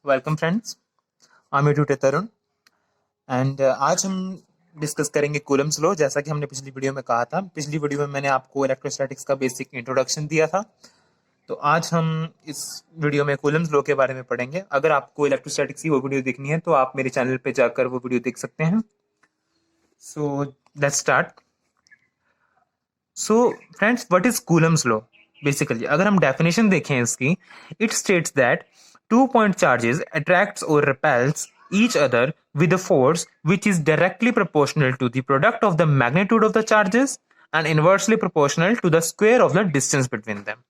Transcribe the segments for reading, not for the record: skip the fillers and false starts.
Welcome friends, I am tutor Tarun and आज हम discuss करेंगे कूलम्स लॉ। जैसा कि हमने पिछली वीडियो में कहा था, पिछली वीडियो में मैंने आपको इलेक्ट्रोस्टैटिक्स का बेसिक इंट्रोडक्शन दिया था। तो आज हम इस वीडियो में कूलम्स लॉ के बारे में पढ़ेंगे। अगर आपको इलेक्ट्रोस्टैटिक्स की वो वीडियो देखनी है तो आप मेरे चैनल पे जाकर वो वीडियो देख सकते हैं। So let's start. So friends, what is Coulomb's law? Basically अगर हम डेफिनेशन देखें इसकी, it states that two point charges attracts और repels each other with a force which is directly proportional to the product of the magnitude of the charges and inversely proportional to the square of the distance between them.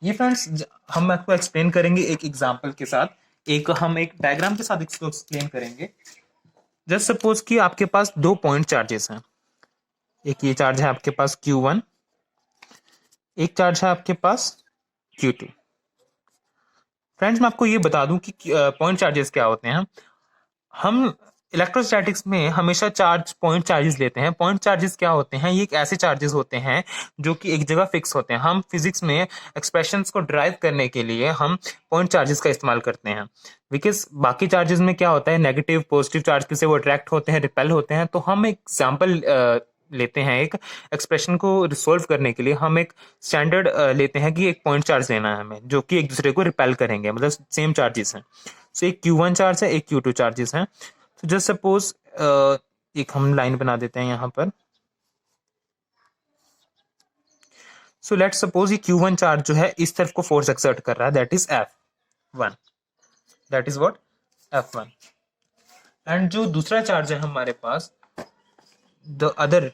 ये friends हम आपको explain करेंगे एक example के साथ, हम एक diagram के साथ इसको एक्सप्लेन करेंगे। जस्ट सपोज कि आपके पास दो पॉइंट चार्जेस हैं। एक ये चार्ज है आपके पास Q1, एक चार्ज है आपके पास Q2। फ्रेंड्स मैं आपको ये बता दूं कि पॉइंट चार्जेस क्या होते हैं। हम इलेक्ट्रोस्टैटिक्स में हमेशा पॉइंट चार्जेस लेते हैं। पॉइंट चार्जेस क्या होते हैं? ये एक ऐसे चार्जेस होते हैं जो कि एक जगह फिक्स होते हैं। हम फिजिक्स में एक्सप्रेशंस को ड्राइव करने के लिए हम पॉइंट चार्जेस का इस्तेमाल करते हैं। बिकॉज बाकी चार्जेस में क्या होता है, नेगेटिव पॉजिटिव चार्ज से वो अट्रैक्ट होते हैं, रिपेल होते हैं। तो हम एक एग्जाम्पल लेते हैं, एक एक्सप्रेशन को रिसोल्व करने के लिए हम एक स्टैंडर्ड लेते हैं कि एक पॉइंट चार्ज लेना है हमें, जो कि एक दूसरे को रिपेल करेंगे, मतलब सेम चार्जेस हैं। सो एक Q1 चार्ज है, एक Q2 चार्जेस हैं। तो जस्ट सपोज एक हम लाइन बना देते हैं यहां पर। सो लेट सपोज ये Q1 चार्ज जो है इस तरफ को फोर्स एक्सर्ट कर रहा है, that is F1, that is what F1। And जो दूसरा चार्ज है हमारे पास, the other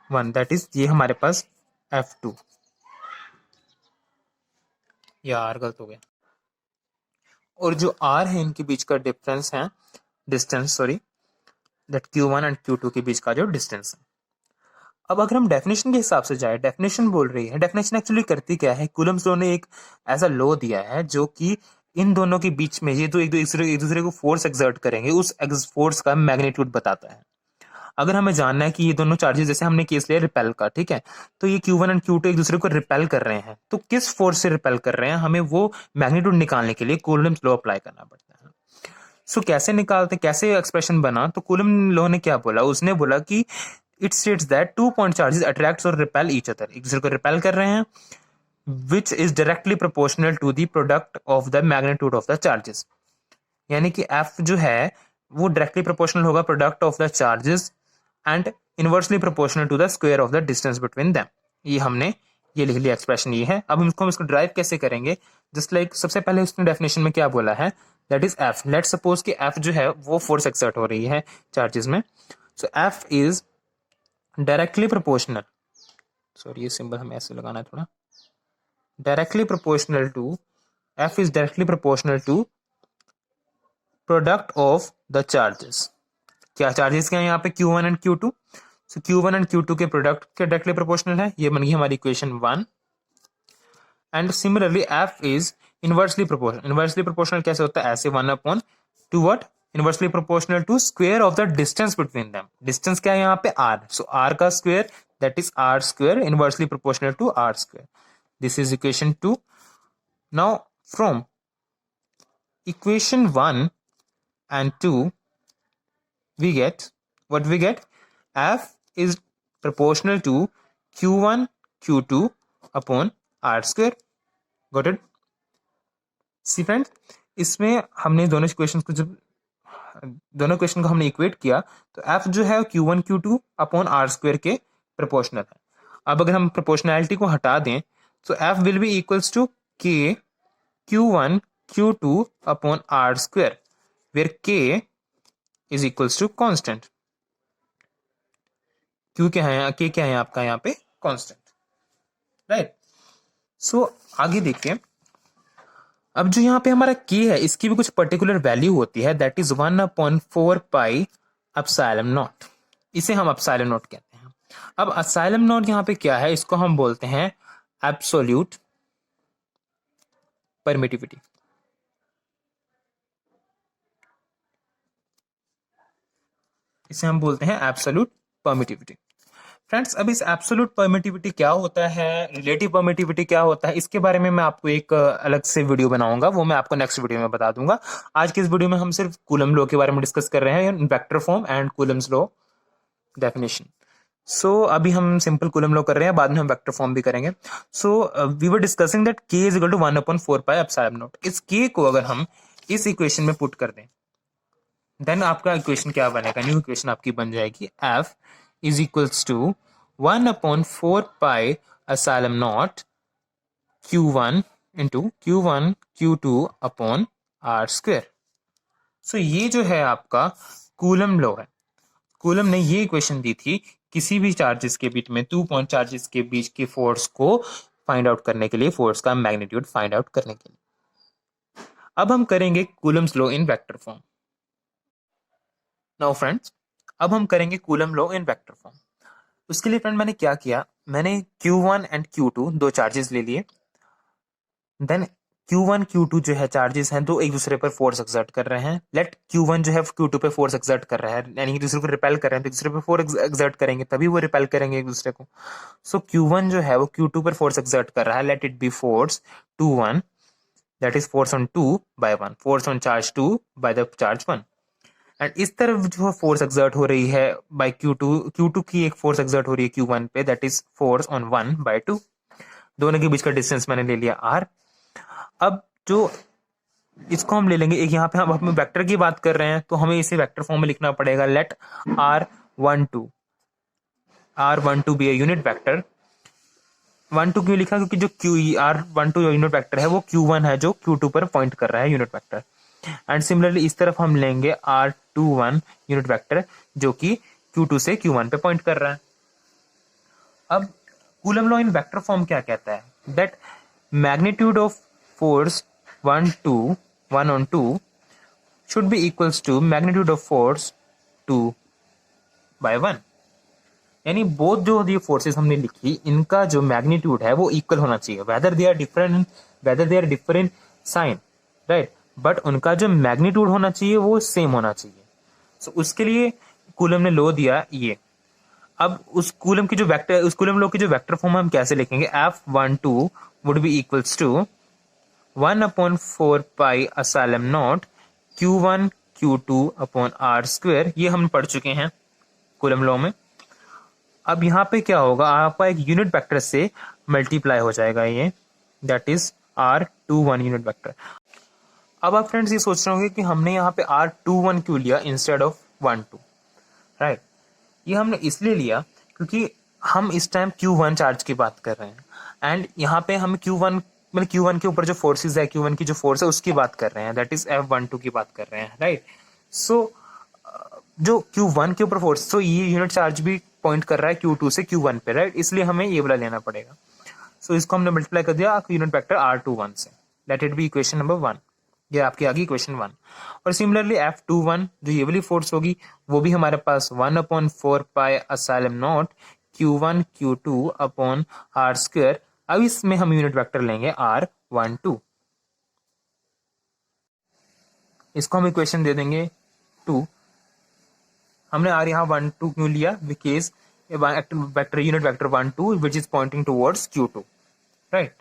one, that is ये हमारे पास F2। यार गलत हो गया। और जो R है इनके बीच का डिफरेंस है, distance sorry, that Q1 and Q2 के बीच का जो डिस्टेंस है। अब अगर हम डेफिनेशन के हिसाब से जाए, डेफिनेशन बोल रही है, डेफिनेशन एक्चुअली करती क्या है, कूलम्स लॉ ने एक ऐसा लॉ दिया है जो कि इन दोनों के बीच में ये जो एक दूसरे को फोर्स एक्सर्ट करेंगे, उस फोर्स का मैग्नीट्यूड बताता है। अगर हमें जानना है कि ये दोनों चार्जेस, जैसे हमने केस लिया रिपेल का, ठीक है, तो ये Q1 एंड Q2 एक दूसरे को रिपेल कर रहे हैं, तो किस फोर्स से रिपेल कर रहे हैं, हमें वो मैग्नीट्यूड निकालने के लिए कूलम्स लॉ अप्लाई करना पड़ता है। सो कैसे निकालते, कैसे एक्सप्रेशन बना? तो कूलम लॉ ने क्या बोला, उसने बोला कि it states that two point charges attracts और रिपेल ईच अदर, एक दूसरे को रिपेल कर रहे हैं, which is directly proportional to the product of the magnitude of the charges. यानी कि F जो है वो डायरेक्टली प्रोपोर्शनल होगा product of the charges and inversely proportional to the square of the distance between them. ये हमने ये लिख लिया, एक्सप्रेशन ये है। अब हम इसको ड्राइव कैसे करेंगे? जस्ट लाइक सबसे पहले उसने डेफिनेशन में क्या बोला है, that is F। Let suppose कि F जो है वो फोर्स एक्सर्ट हो रही है चार्जेस में। So F is directly proportional, sorry ये सिंबल हमें ऐसे लगाना है थोड़ा, directly proportional to, F is directly proportional to product of the charges. क्या चार्जेस क्या है यहाँ पे? Q1 and Q2। So Q1 and Q2 के प्रोडक्ट के डायरेक्टली प्रोपोर्शनल है, ये बन गई हमारी equation 1। And similarly F is inversely proportional. Inversely proportional कैसे होता है? ऐसे 1/2 what, inversely proportional to square of the distance between them. Distance क्या है यहाँ पे? R। सो R का square, that is R square, inversely proportional to R square. This is equation 2। Now from equation 1 and 2 we get what we get, F is proportional to Q1 Q2 upon R square। Got it? See friends, इसमें हमने दोनों equation को जब दोनों equation को हमने equate किया तो F जो है Q1 Q2 upon R square के प्रोपोर्शनल है। अब अगर हम प्रोपोर्शनैलिटी को हटा दें तो F will be equals to K Q1 Q2 upon R square, where K is equals to constant. Q क्या है, के क्या है आपका यहाँ पे? Constant, right. सो आगे देखिए, अब जो यहाँ पे हमारा के है इसकी भी कुछ पर्टिकुलर वैल्यू होती है, that is 1/4 pi epsilon not. इसे हम एप्सिलॉन नॉट कहते हैं। अब एप्सिलॉन नॉट यहाँ पे क्या है? इसको हम बोलते हैं एब्सोल्यूट परमिटिविटी। इसे हम बोलते हैं एब्सोल्यूट परमिटिविटी। फ्रेंड्स, अब इस एब्सोल्यूट परमिटिविटी क्या होता है, रिलेटिव परमिटिविटी क्या होता है, इसके बारे में मैं आपको एक अलग से वीडियो बनाऊंगा, वो मैं आपको नेक्स्ट वीडियो में बता दूंगा। आज के इस वीडियो में हम सिर्फ कूलम लॉ के बारे में डिस्कस कर रहे हैं, vector form and Coulomb's law definition. So अभी हम सिंपल कूलम लॉ कर रहे हैं, बाद में हम वेक्टर फॉर्म भी करेंगे। So we were discussing that k is equal to 1/4 pi epsilon naught. इस k को अगर हम इस इक्वेशन में पुट कर दें, देन आपका इक्वेशन क्या बनेगा, न्यू इक्वेशन आपकी बन जाएगी f is equals to 1/4 pi epsilon not q1 into q1 q2 upon r square. So ये जो है आपका कूलम लॉ है। कूलम ने ये इक्वेशन दी थी किसी भी चार्जेस के बीच में, 2 पॉइंट चार्जेस के बीच की फोर्स को फाइंड आउट करने के लिए, फोर्स का मैग्नीट्यूड फाइंड आउट करने के लिए। अब हम करेंगे Coulomb's law in vector form. Now friends, अब हम करेंगे coulomb law in vector form. उसके लिए फ्रेंड मैंने क्या किया, मैंने Q1 एंड Q2 दो चार्जेस ले लिए। देन Q1 Q2 जो है चार्जेस हैं, दो एक दूसरे पर फोर्स एक्सर्ट कर रहे हैं। लेट Q1 जो है Q2 पे फोर्स एक्सर्ट कर रहा है, यानी कि दूसरे को रिपेल कर रहे हैं, तो दूसरे पे फोर्स एक्सर्ट करेंगे तभी वो रिपेल करेंगे एक दूसरे को। सो Q1 जो है वो Q2 पर फोर्स एक्सर्ट कर रहा है, let it be force 2 1, that is force on 2 by 1, force on charge 2 by the charge 1। And इस तरफ जो फोर्स एक्सर्ट हो रही है बाय Q2 की एक फोर्स एक्सर्ट हो रही है Q1 पे, दैट इज फोर्स ऑन 1/2। दोनों के बीच का डिस्टेंस मैंने ले लिया r। अब जो इसको हम ले लेंगे, एक यहाँ पे हम वेक्टर की बात कर रहे हैं तो हमें इसे वेक्टर फॉर्म में लिखना पड़ेगा। Late r12 B a unit vector. 12 क्यों लिखा, क्योंकि जो r12 यूनिट वेक्टर है वो Q1 है जो Q2 पर पॉइंट कर रहा है यूनिट वेक्टर। एंड सिमिलरली इस तरफ हम लेंगे r21 यूनिट वेक्टर जो कि Q2 से Q1 पे पॉइंट कर रहा है। अब coulomb law in vector form क्या कहता है, that magnitude of force 1 on 2 should be equals to magnitude of force 2/1। यानी बोथ जो ये फोर्सेस हमने लिखी, इनका जो मैग्नीट्यूड है वो इक्वल होना चाहिए, whether they are different sign, right, but उनका जो मैग्नीट्यूड होना चाहिए वो सेम होना चाहिए। सो उसके लिए कूलम ने लॉ दिया ये। अब उस कूलम की जो वेक्टर, उस कूलम लॉ की जो वेक्टर फॉर्म हम कैसे लिखेंगे, F12 would be equals to 1/4 pi epsilon not Q1 Q2 upon R square. ये हम पढ़ चुके हैं कूलम लॉ में। अब यहाँ पे क्या होगा, आपका एक यूनिट वेक्टर से मल्टीप्लाई हो जाएगा ये, that is R21 unit vector. अब आप फ्रेंड्स ये सोच रहे होंगे कि हमने यहाँ पे R21 क्यों लिया इंस्टेड ऑफ 12, राइट। ये हमने इसलिए लिया क्योंकि हम इस टाइम Q1 चार्ज की बात कर रहे हैं, एंड यहाँ पे हम Q1 मतलब Q1 के ऊपर जो फोर्सेस है, Q1 की जो फोर्स है उसकी बात कर रहे हैं, दैट इज F12 की बात कर रहे हैं, राइट। सो जो Q1 के ऊपर फोर्स, तो ये यूनिट चार्ज भी पॉइंट कर रहा है Q2 से Q1 पे, राइट, इसलिए हमें ये वाला लेना पड़ेगा। सो इसको हमने मल्टीप्लाई कर दिया यूनिट वेक्टर R21 से, late it B equation number 1। ये आपकी आ गई इक्वेशन 1। और सिमिलरली F21 जो ये वाली फोर्स होगी वो भी हमारे पास 1/4 pi epsilon not Q1 Q2 upon R square. अब इसमें हम यूनिट वेक्टर लेंगे R12, इसको हम इक्वेशन दे देंगे 2। हमने R यहाँ 1 2 क्यों लिया, because vector unit vector 1 2 which is pointing towards Q2, right.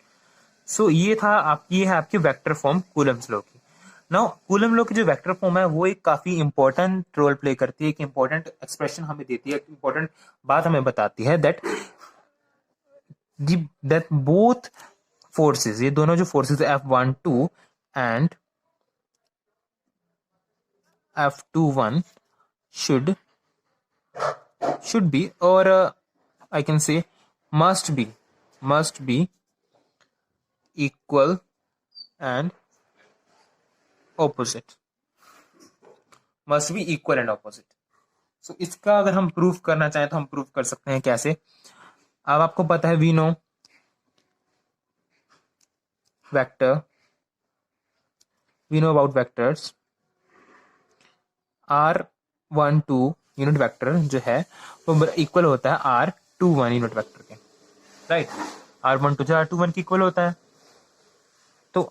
So ये था आपकी, ये है आपकी वेक्टर फॉर्म कूलम्स लॉ की। नाउ कूलम लॉ की जो वेक्टर फॉर्म है वो एक काफी इंपॉर्टेंट रोल प्ले करती है, एक इंपॉर्टेंट एक्सप्रेशन हमें देती है, इंपॉर्टेंट बात हमें बताती है, दैट बोथ फोर्सेस, ये दोनों जो forces F12 and F21 should be, or I can say must be equal and opposite, must be equal and opposite। सो इसका अगर हम प्रूफ करना चाहें तो हम प्रूफ कर सकते हैं कैसे। अब आपको पता है, we know vector, we know about vectors. R12 unit vector जो है वो इक्वल होता है R21 यूनिट वेक्टर के, राइट। R12 जो R21 की इक्वल होता है। तो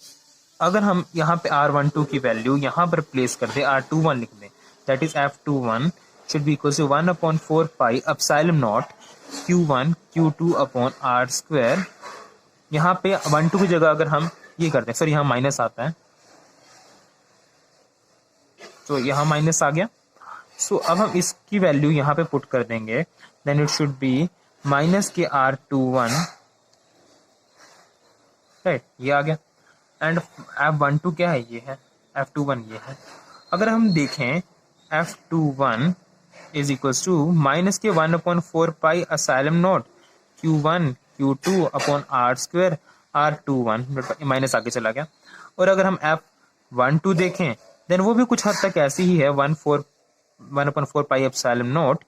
अगर हम यहाँ पे R12 की वैल्यू यहाँ पर प्लेस कर दे, R21 लिख दें, that is F21 should be equal to 1/4 pi epsilon not Q1 Q2 upon R square, यहाँ पे 1 2 की जगह अगर हम ये करते हैं, सर यहाँ माइनस आता है तो यहाँ माइनस आ गया। सो अब हम इसकी वैल्यू यहाँ पे पुट कर देंगे, then it should be minus के R21, राइट, ये आ गया। एंड F12 क्या है, ये है, F21 ये है। अगर हम देखें F21 is equals to minus के 1/4 pi epsilon nought Q1 Q2 upon R square R21, minus आगे चला गया। और अगर हम F12 देखें देन वो भी कुछ हद तक ऐसी ही है, 1/4 pi epsilon naught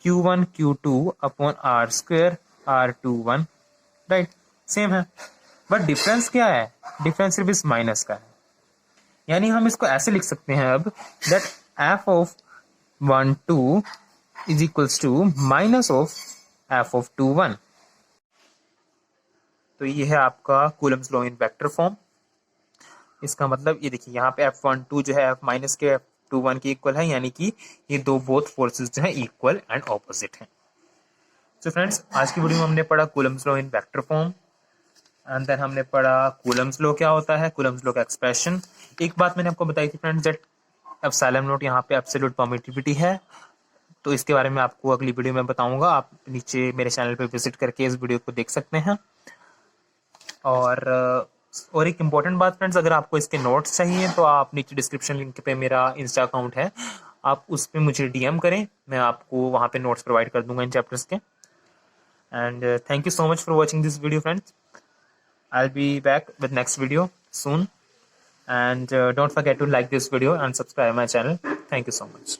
Q1 Q2 upon R square R21, right, same है। बट डिफरेंस क्या है, डिफरेंस सिर्फ इस माइनस का है। यानी हम इसको ऐसे लिख सकते हैं अब, that F12 is equals to minus of F21। तो ये है आपका Coulomb's law in vector form. इसका मतलब ये देखिए, यहाँ पे F12 जो है F माइनस के F21 के इक्वल है, यानी कि ये दो बोथ फोर्सेस जो है इक्वल एंड ऑपोजिट हैं। सो फ्रेंड्स, आज की वीडियो में हमने पढ़ा Coulomb's law in vector form, and then हमने पढ़ा कूलम्स लॉ क्या होता है, कूलम्स लॉ का एक्सप्रेशन। एक बात मैंने आपको बताई थी फ्रेंड्स, दैट एप्सिलॉन नोट यहाँ पे एब्सोल्यूट परमिटिविटी है, तो इसके बारे में आपको अगली वीडियो में बताऊंगा। आप नीचे मेरे चैनल पे विजिट करके इस वीडियो को देख सकते हैं। और एक इम्पॉर्टेंट बात फ्रेंड्स, अगर आपको इसके नोट्स चाहिए तो आप नीचे डिस्क्रिप्शन लिंक पे मेरा इंस्टा अकाउंट है, आप उस पर मुझे डीएम करें, मैं आपको वहाँ पे नोट्स प्रोवाइड कर दूंगा इन चैप्टर्स के। And thank you so much for watching this video friends. I'll be back with next video soon, and don't forget to like this video and subscribe my channel. Thank you so much.